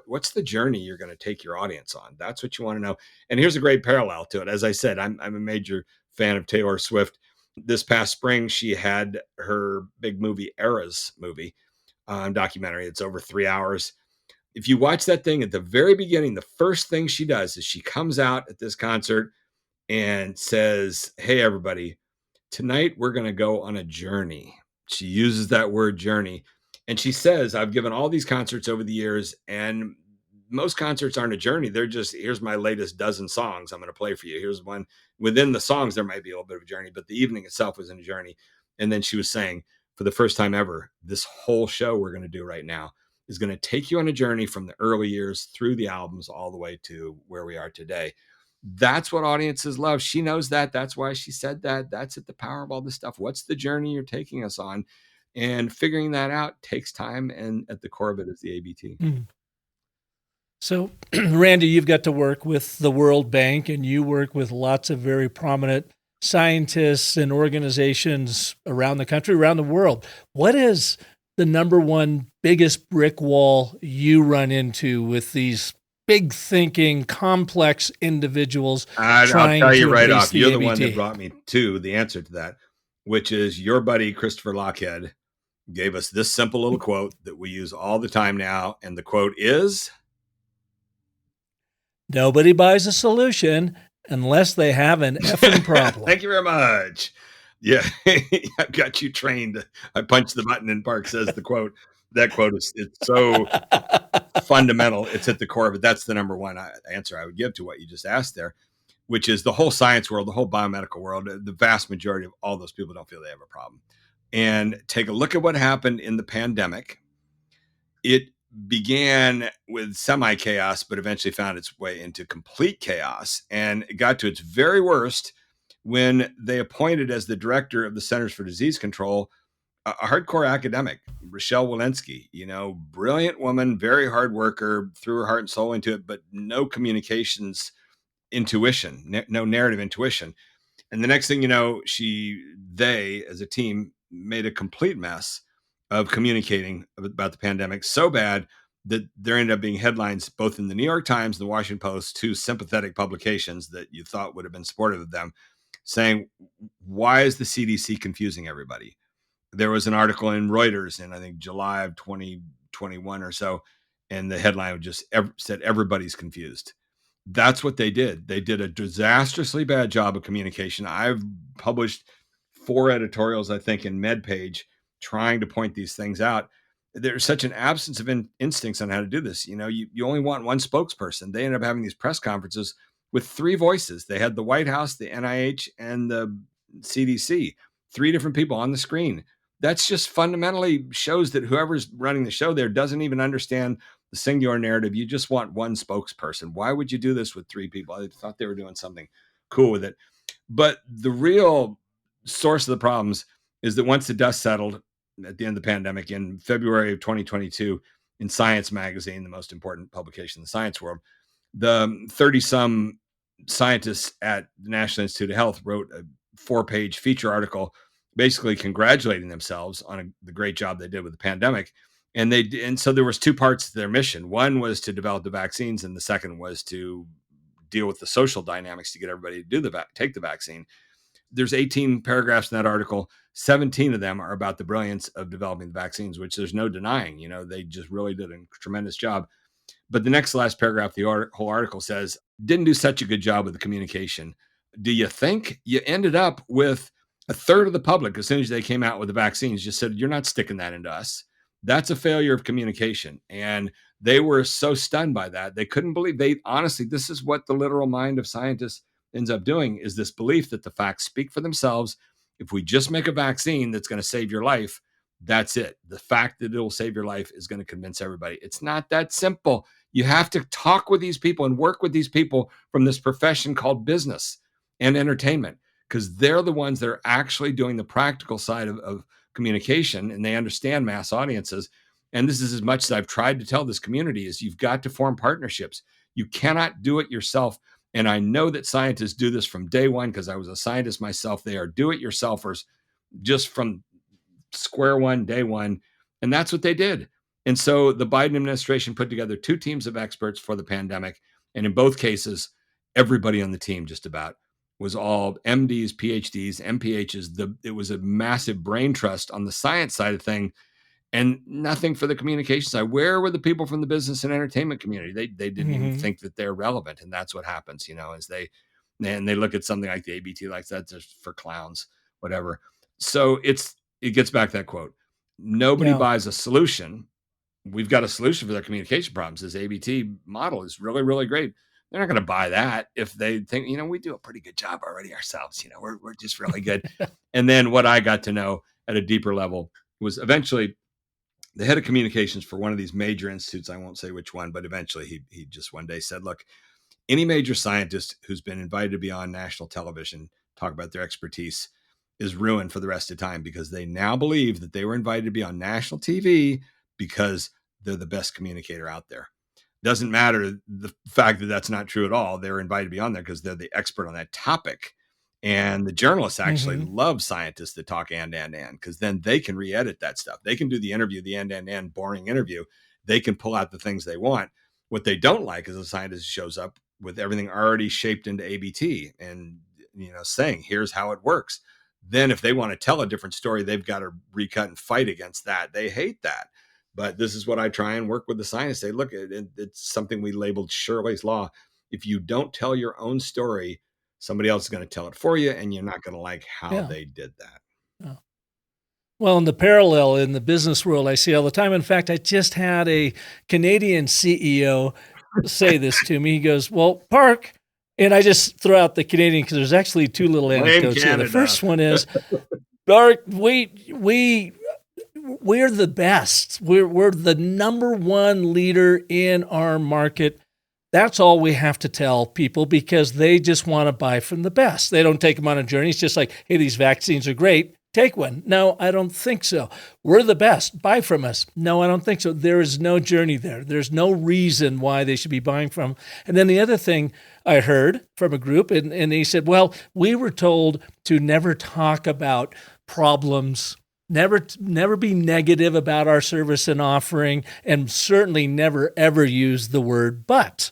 what's the journey you're going to take your audience on? That's what you want to know. And here's a great parallel to it. As I said, I'm a major fan of Taylor Swift. This past spring, she had her big movie, Eras movie, documentary. It's over 3 hours. If you watch that thing at the very beginning, the first thing she does is she comes out at this concert and says, hey, everybody, tonight we're going to go on a journey. She uses that word journey. And she says, I've given all these concerts over the years, and most concerts aren't a journey. They're just, here's my latest dozen songs I'm going to play for you. Here's one. Within the songs, there might be a little bit of a journey, but the evening itself was in a journey. And then she was saying, for the first time ever, this whole show we're going to do right now is going to take you on a journey from the early years through the albums all the way to where we are today. That's what audiences love. She knows that. That's why she said that. That's at the power of all this stuff. What's the journey you're taking us on? And figuring that out takes time. And at the core of it is the ABT. Mm. So, Randy, you've got to work with the World Bank, and you work with lots of very prominent scientists and organizations around the country, around the world. What is the number one biggest brick wall you run into with these big thinking, complex individuals? I'll tell you right off, you're the one that brought me to the answer to that, which is your buddy, Christopher Lochhead, gave us this simple little quote that we use all the time now. And the quote is, nobody buys a solution unless they have an effing problem. Thank you very much. Yeah, I've got you trained. I punched the button and Park says the quote. That quote is, it's so fundamental. It's at the core of it. That's the number one answer I would give to what you just asked there, which is the whole science world, the whole biomedical world. The vast majority of all those people don't feel they have a problem. And take a look at what happened in the pandemic. It began with semi-chaos, but eventually found its way into complete chaos. And it got to its very worst when they appointed as the director of the Centers for Disease Control a hardcore academic, Rochelle Walensky, brilliant woman, very hard worker, threw her heart and soul into it, but no communications intuition, no narrative intuition. And the next thing you know, they as a team made a complete mess of communicating about the pandemic, so bad that there ended up being headlines both in the New York Times and the Washington Post, two sympathetic publications that you thought would have been supportive of them, saying, why is the CDC confusing everybody? There was an article in Reuters in, I think, July of 2021 or so, and the headline just said, everybody's confused. That's what they did. They did a disastrously bad job of communication. I've published 4 editorials, I think, in MedPage trying to point these things out. There's such an absence of instincts on how to do this. You only want one spokesperson. They ended up having these press conferences with 3 voices. They had the White House, the NIH, and the CDC, 3 different people on the screen. That's just fundamentally shows that whoever's running the show there doesn't even understand singular narrative. You just want one spokesperson. Why would you do this with three people? I thought they were doing something cool with it. But the real source of the problems is that once the dust settled at the end of the pandemic in February of 2022, in Science magazine, the most important publication in the science world, the 30-some scientists at the National Institute of Health wrote a 4-page feature article basically congratulating themselves on the great job they did with the pandemic. And so there was two parts to their mission. One was to develop the vaccines, and the second was to deal with the social dynamics to get everybody to take the vaccine. There's 18 paragraphs in that article. 17 of them are about the brilliance of developing the vaccines, which there's no denying. They just really did a tremendous job. But the next to last paragraph, the whole article says, didn't do such a good job with the communication. Do you think you ended up with a third of the public, as soon as they came out with the vaccines, just said, you're not sticking that into us? That's a failure of communication. And they were so stunned by that. They couldn't believe. Honestly, this is what the literal mind of scientists ends up doing, is this belief that the facts speak for themselves. If we just make a vaccine that's going to save your life, that's it. The fact that it will save your life is going to convince everybody. It's not that simple. You have to talk with these people and work with these people from this profession called business and entertainment, because they're the ones that are actually doing the practical side of communication, and they understand mass audiences. And this is as much as I've tried to tell this community, is you've got to form partnerships. You cannot do it yourself. And I know that scientists do this from day one, because I was a scientist myself. They are do-it-yourselfers just from square one, day one. And that's what they did. And so the Biden administration put together 2 teams of experts for the pandemic. And in both cases, everybody on the team just about was all MDs, PhDs, MPHs. It was a massive brain trust on the science side of thing, and nothing for the communication side. Where were the people from the business and entertainment community? They didn't even think that they're relevant. And that's what happens, as they look at something like the ABT, like that's just for clowns, whatever. So it gets back to that quote. Nobody buys a solution. We've got a solution for their communication problems. This ABT model is really, really great. They're not going to buy that if they think, we do a pretty good job already ourselves. We're just really good. And then what I got to know at a deeper level was eventually the head of communications for one of these major institutes. I won't say which one, but eventually he just one day said, look, any major scientist who's been invited to be on national television, talk about their expertise, is ruined for the rest of time, because they now believe that they were invited to be on national TV because they're the best communicator out there. Doesn't matter the fact that that's not true at all. They're invited to be on there because they're the expert on that topic. And the journalists actually love scientists that talk and, because then they can re-edit that stuff. They can do the interview, the and, boring interview. They can pull out the things they want. What they don't like is a scientist who shows up with everything already shaped into ABT and, saying, here's how it works. Then if they want to tell a different story, they've got to recut and fight against that. They hate that. But this is what I try and work with the scientists. Say, look, it's something we labeled Shirley's Law. If you don't tell your own story, somebody else is going to tell it for you, and you're not going to like how they did that. Yeah. Well, in the parallel in the business world, I see all the time. In fact, I just had a Canadian CEO say this to me. He goes, well, Park, and I just throw out the Canadian because there's actually 2 little anecdotes here. The first one is, Park, we're the best. We're the number one leader in our market. That's all we have to tell people, because they just want to buy from the best. They don't take them on a journey. It's just like, hey, these vaccines are great. Take one. No, I don't think so. We're the best. Buy from us. No, I don't think so. There is no journey there. There's no reason why they should be buying from. And then the other thing I heard from a group, and he said, well, we were told to never talk about problems, never be negative about our service and offering, and certainly never, ever use the word but.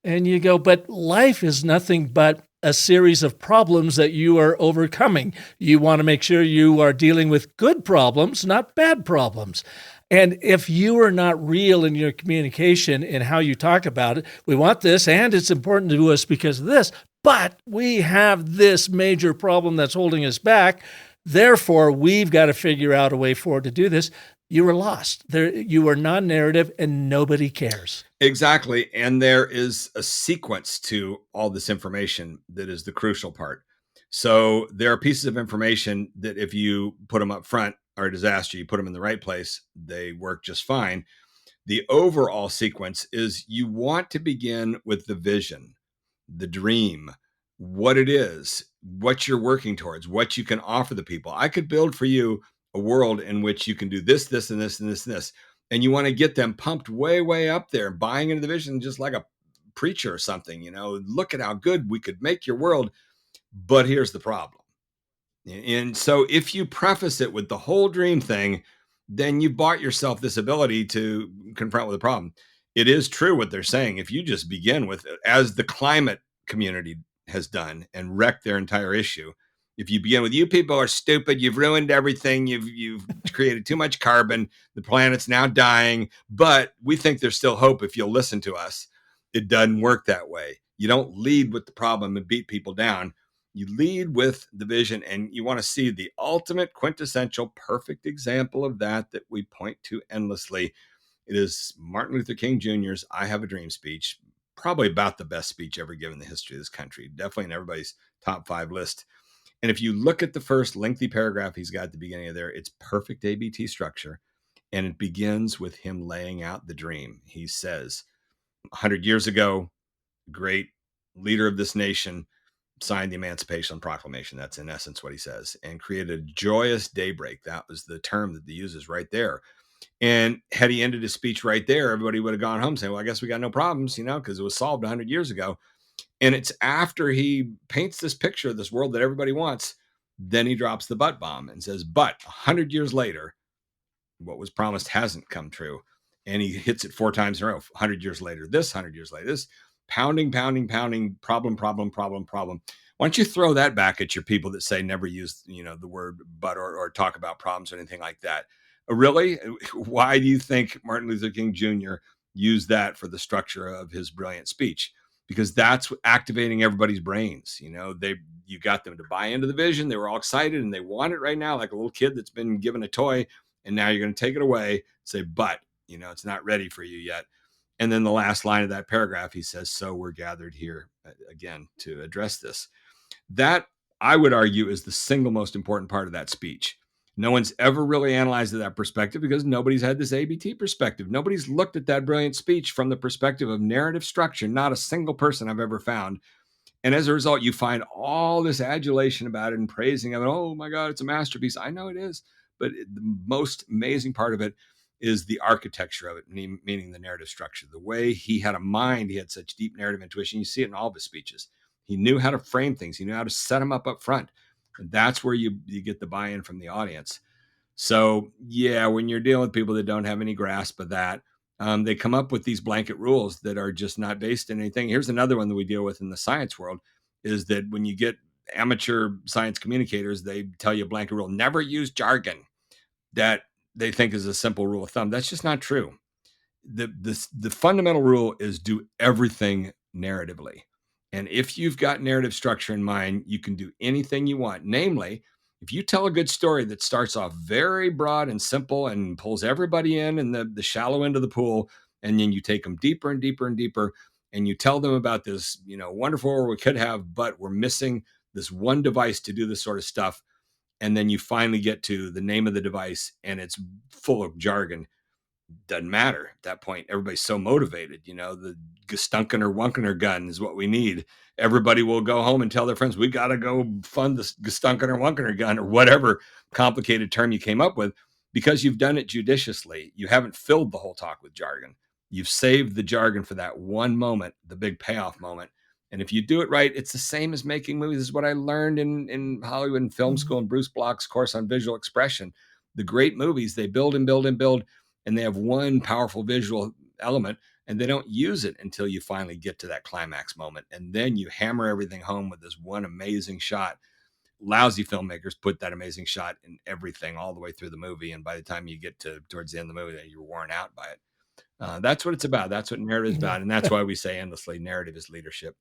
And you go, but life is nothing but a series of problems that you are overcoming. You want to make sure you are dealing with good problems, not bad problems. And if you are not real in your communication and how you talk about it, we want this, and it's important to us because of this, but we have this major problem that's holding us back. Therefore, we've got to figure out a way forward to do this. You were lost. You are non-narrative, and nobody cares. Exactly. And there is a sequence to all this information that is the crucial part. So there are pieces of information that if you put them up front are a disaster. You put them in the right place, they work just fine. The overall sequence is you want to begin with the vision, the dream, what it is, what you're working towards, what you can offer the people. I could build for you a world in which you can do this, this, and this, and this, and this. And you want to get them pumped way, way up there, buying into the vision, just like a preacher or something, look at how good we could make your world. But here's the problem. And so if you preface it with the whole dream thing, then you bought yourself this ability to confront with the problem. It is true what they're saying. If you just begin with it, as the climate community has done and wrecked their entire issue, if you begin with, you people are stupid, you've ruined everything, you've created too much carbon, the planet's now dying, but we think there's still hope if you'll listen to us. It doesn't work that way. You don't lead with the problem and beat people down. You lead with the vision, and you want to see the ultimate quintessential perfect example of that we point to endlessly. It is Martin Luther King Jr.'s I Have a Dream speech, probably about the best speech ever given in the history of this country, definitely in everybody's top 5 list. And if you look at the first lengthy paragraph he's got at the beginning of there, it's perfect ABT structure, and it begins with him laying out the dream. He says, 100 years ago, great leader of this nation signed the Emancipation Proclamation. That's in essence what he says, and created a joyous daybreak. That was the term that he uses right there. And had he ended his speech right there, everybody would have gone home saying, well, I guess we got no problems, because it was solved 100 years ago. And it's after he paints this picture of this world that everybody wants, then he drops the but bomb and says, but 100 years later, what was promised hasn't come true. And he hits it 4 times in a row. 100 years later, this, 100 years later, this. Pounding, problem. Why don't you throw that back at your people that say never use, the word but or talk about problems or anything like that? Really? Why do you think Martin Luther King Jr. used that for the structure of his brilliant speech? Because that's activating everybody's brains. You got them to buy into the vision. They were all excited and they want it right now, like a little kid that's been given a toy, and now you're going to take it away and say, but, it's not ready for you yet. And then the last line of that paragraph, he says, so we're gathered here again to address this. That, I would argue, is the single most important part of that speech. No one's ever really analyzed that perspective because nobody's had this ABT perspective. Nobody's looked at that brilliant speech from the perspective of narrative structure. Not a single person I've ever found. And as a result, you find all this adulation about it and praising of it. Oh my God, it's a masterpiece. I know it is. But the most amazing part of it is the architecture of it, meaning the narrative structure. The way he had a mind, he had such deep narrative intuition. You see it in all of his speeches. He knew how to frame things. He knew how to set them up front. And that's where you get the buy-in from the audience. So yeah, when you're dealing with people that don't have any grasp of that, they come up with these blanket rules that are just not based in anything. Here's another one that we deal with in the science world, is that when you get amateur science communicators, they tell you a blanket rule, never use jargon that they think is a simple rule of thumb. That's just not true. The fundamental rule is do everything narratively. And if you've got narrative structure in mind, you can do anything you want. Namely, if you tell a good story that starts off very broad and simple and pulls everybody in the shallow end of the pool, and then you take them deeper and deeper and deeper, and you tell them about this, wonderful world we could have, but we're missing this one device to do this sort of stuff. And then you finally get to the name of the device and it's full of jargon. Doesn't matter at that point. Everybody's so motivated. The Gestunkener Wunkener gun is what we need. Everybody will go home and tell their friends, we got to go fund the Gestunkener Wunkener gun, or whatever complicated term you came up with, because you've done it judiciously. You haven't filled the whole talk with jargon. You've saved the jargon for that one moment, the big payoff moment. And if you do it right, it's the same as making movies. This is what I learned in Hollywood and film school and Bruce Bloch's course on visual expression. The great movies, they build and build and build, and they have one powerful visual element, and they don't use it until you finally get to that climax moment. And then you hammer everything home with this one amazing shot. Lousy filmmakers put that amazing shot in everything all the way through the movie. And by the time you get towards the end of the movie, you're worn out by it. That's what it's about. That's what narrative is about. And that's why we say endlessly, narrative is leadership.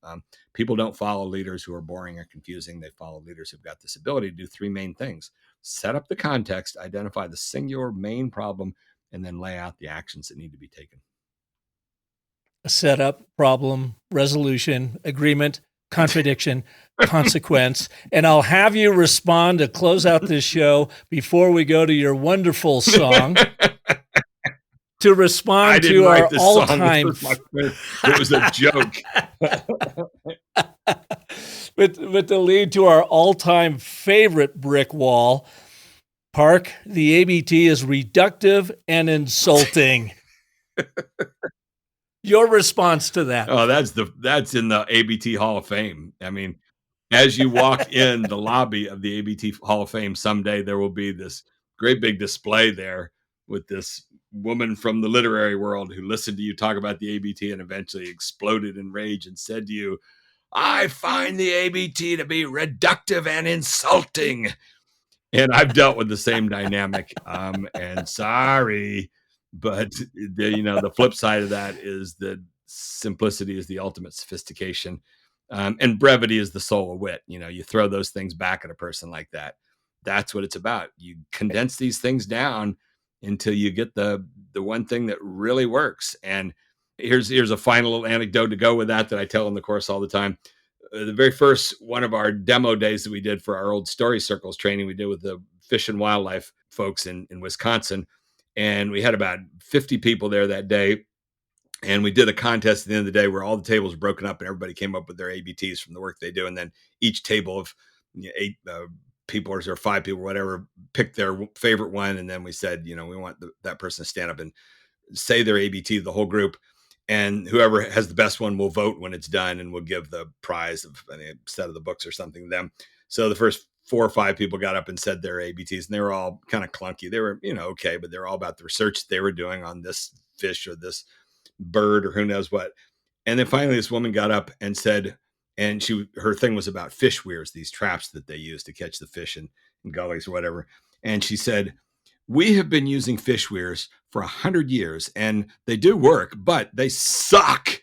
People don't follow leaders who are boring or confusing. They follow leaders who've got this ability to do 3 main things: set up the context, identify the singular main problem, and then lay out the actions that need to be taken. Setup, problem, resolution, agreement, contradiction, consequence. And I'll have you respond to close out this show before we go to your wonderful song. to I respond didn't to our write this song. all-time It was a joke. but to lead to our all-time favorite brick wall, Park, the ABT is reductive and insulting. Your response to that? Oh, that's in the ABT Hall of Fame. I mean, as you walk in the lobby of the ABT Hall of Fame, someday there will be this great big display there with this woman from the literary world who listened to you talk about the ABT and eventually exploded in rage and said to you, "I find the ABT to be reductive and insulting." And I've dealt with the same dynamic. And sorry, but the flip side of that is that simplicity is the ultimate sophistication. And brevity is the soul of wit. You throw those things back at a person like that. That's what it's about. You condense these things down until you get the one thing that really works. And here's a final little anecdote to go with that I tell in the course all the time. The very first one of our demo days that we did for our old Story Circles training, we did with the Fish and Wildlife folks in Wisconsin. And we had about 50 people there that day. And we did a contest at the end of the day where all the tables were broken up and everybody came up with their ABTs from the work they do. And then each table of 8 people or 5 people, whatever, picked their favorite one. And then we said, we want that person to stand up and say their ABT to the whole group. And whoever has the best one will vote when it's done, and we'll give the prize of a set of the books or something to them. So the first 4 or 5 people got up and said their ABTs, and they were all kind of clunky. They were, okay, but they were all about the research they were doing on this fish or this bird or who knows what. And then finally this woman got up and said, and her thing was about fish weirs, these traps that they use to catch the fish in gullies or whatever. And she said, "We have been using fish weirs for 100 years and they do work, but they suck."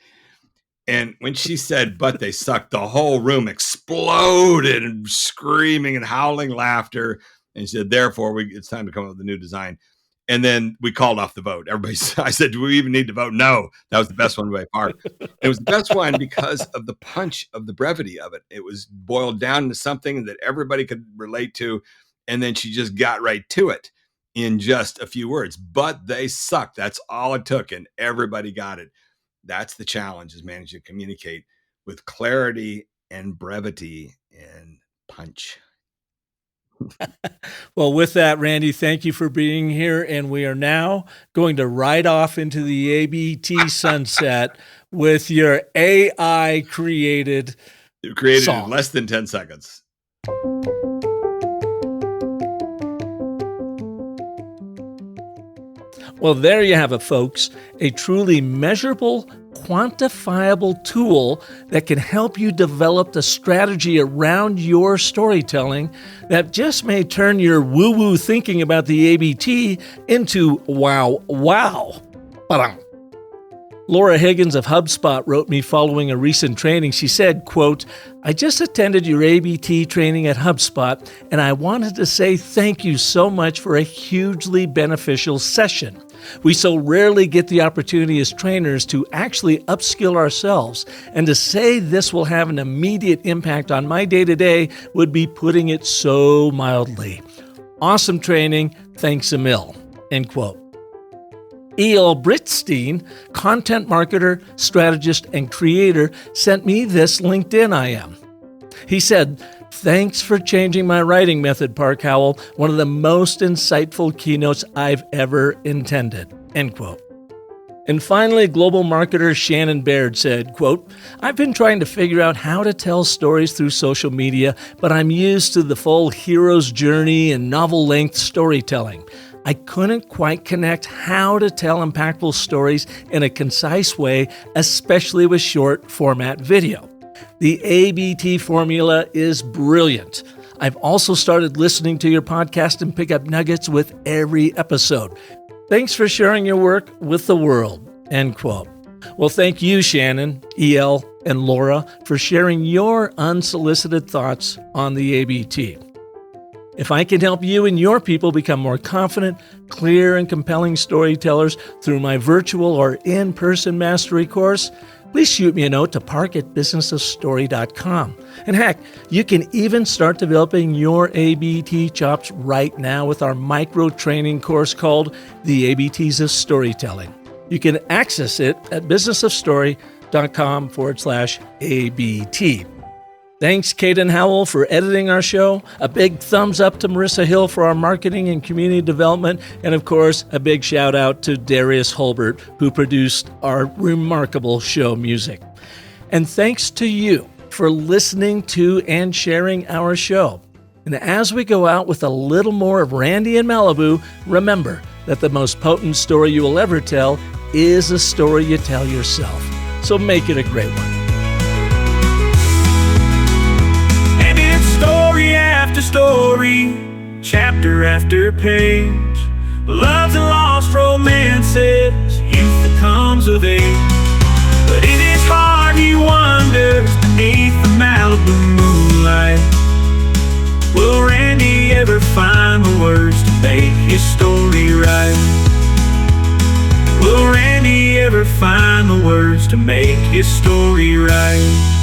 And when she said, "But they suck," the whole room exploded and screaming and howling laughter. And she said, "Therefore, it's time to come up with a new design." And then we called off the vote. I said, "Do we even need to vote?" No, that was the best one by far. It was the best one because of the punch of the brevity of it. It was boiled down to something that everybody could relate to. And then she just got right to it in just a few words. But they suck. That's all it took. And everybody got it. That's the challenge, is managing to communicate with clarity and brevity and punch. Well, with that, Randy, thank you for being here. And we are now going to ride off into the ABT sunset with your AI created song. In less than 10 seconds. Well, there you have it, folks. A truly measurable, quantifiable tool that can help you develop the strategy around your storytelling that just may turn your woo-woo thinking about the ABT into wow. Ba-dum. Laura Higgins of HubSpot wrote me following a recent training. She said, quote, "I just attended your ABT training at HubSpot, and I wanted to say thank you so much for a hugely beneficial session. We so rarely get the opportunity as trainers to actually upskill ourselves, and to say this will have an immediate impact on my day-to-day would be putting it so mildly. Awesome training. Thanks a mil." End quote. E.L. Britstein, content marketer, strategist, and creator, sent me this LinkedIn IM. He said, "Thanks for changing my writing method, Park Howell. One of the most insightful keynotes I've ever intended." End quote. And finally, global marketer Shannon Baird said, quote, "I've been trying to figure out how to tell stories through social media, but I'm used to the full hero's journey and novel-length storytelling. I couldn't quite connect how to tell impactful stories in a concise way, especially with short format video. The ABT formula is brilliant. I've also started listening to your podcast and pick up nuggets with every episode. Thanks for sharing your work with the world." End quote. Well, thank you, Shannon, E.L., and Laura, for sharing your unsolicited thoughts on the ABT. If I can help you and your people become more confident, clear, and compelling storytellers through my virtual or in-person mastery course, please shoot me a note to park@businessofstory.com. And heck, you can even start developing your ABT chops right now with our micro training course called The ABTs of Storytelling. You can access it at businessofstory.com/ABT. Thanks, Caden Howell, for editing our show. A big thumbs up to Marissa Hill for our marketing and community development. And of course, a big shout out to Darius Holbert, who produced our remarkable show music. And thanks to you for listening to and sharing our show. And as we go out with a little more of Randy in Malibu, remember that the most potent story you will ever tell is a story you tell yourself. So make it a great one. After story, chapter after page, loves and lost romances, youth that comes of age. But in his heart he wonders, beneath the Malibu moonlight, will Randy ever find the words to make his story right? Will Randy ever find the words to make his story right?